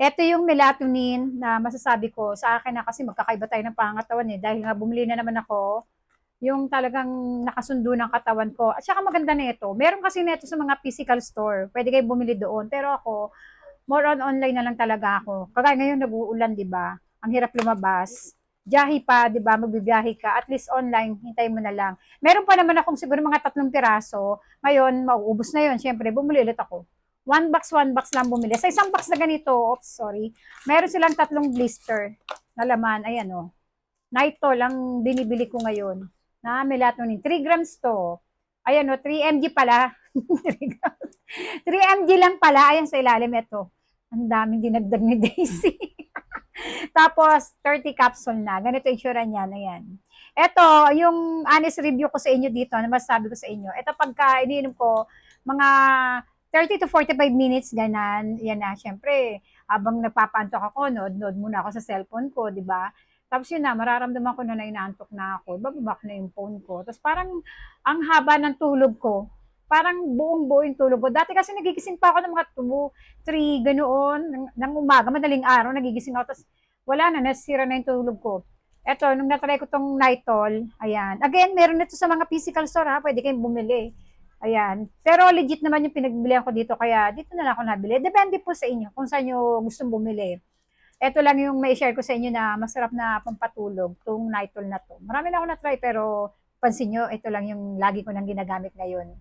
Eto yung melatonin na masasabi ko sa akin na kasi magkakaiba tayo ng pangangatawan eh. Dahil nga bumili na naman ako, yung talagang nakasundo ng katawan ko. At saka maganda na ito. Meron kasi nito sa mga physical store. Pwede kayo bumili doon. Pero ako, more on online na lang talaga ako. Kagaya ngayon nag-uulan, di ba? Ang hirap lumabas. Biyahe pa, di ba? Magbibiyahe ka. At least online, hintay mo na lang. Meron pa naman akong siguro mga 3 piraso. Ngayon, mauubos na yun. Siyempre, bumili ulit ako. One box lang bumili. Sa isang box na ganito, oops, sorry, meron silang 3 blister na laman. Ayan o. Nitol ang binibili ko ngayon. Na melatonin. 3 grams to. Ayan o, 3 mg pala. 3 mg lang pala. Ayan sa ilalim ito. Ang daming dinagdag ni Daisy. Tapos, 30 capsule na. Ganito yung itsura niya na yan. Ito, yung honest review ko sa inyo dito, na masasabi ko sa inyo. Ito pagka iniinom ko, mga 30 to 45 minutes, ganan. Yan na, syempre, habang nagpapantok ako, nood muna ako sa cellphone ko, di ba? Tapos yun na, mararamdaman ko na inaantok na ako. Bababa ko na yung phone ko. Tapos parang, ang haba ng tulog ko. Parang buong-buo yung tulog ko. Dati kasi nagigising pa ako ng mga 2, 3, ganoon. Ng umaga, madaling araw, nagigising ako. Tapos wala na, nasira na yung tulog ko. Eto, nung natry ko tong Nitol, ayan. Again, meron nito sa mga physical store ha, pwede kayong bumili. Ayan. Pero legit naman yung pinagbilihan ko dito, kaya dito na lang ako nabili. Depende po sa inyo kung saan nyo gustong bumili. Ito lang yung may share ko sa inyo na masarap na pampatulog, tong Nitol na to. Marami na ako na-try, pero pansin nyo, ito lang yung lagi ko nang ginagamit ngayon.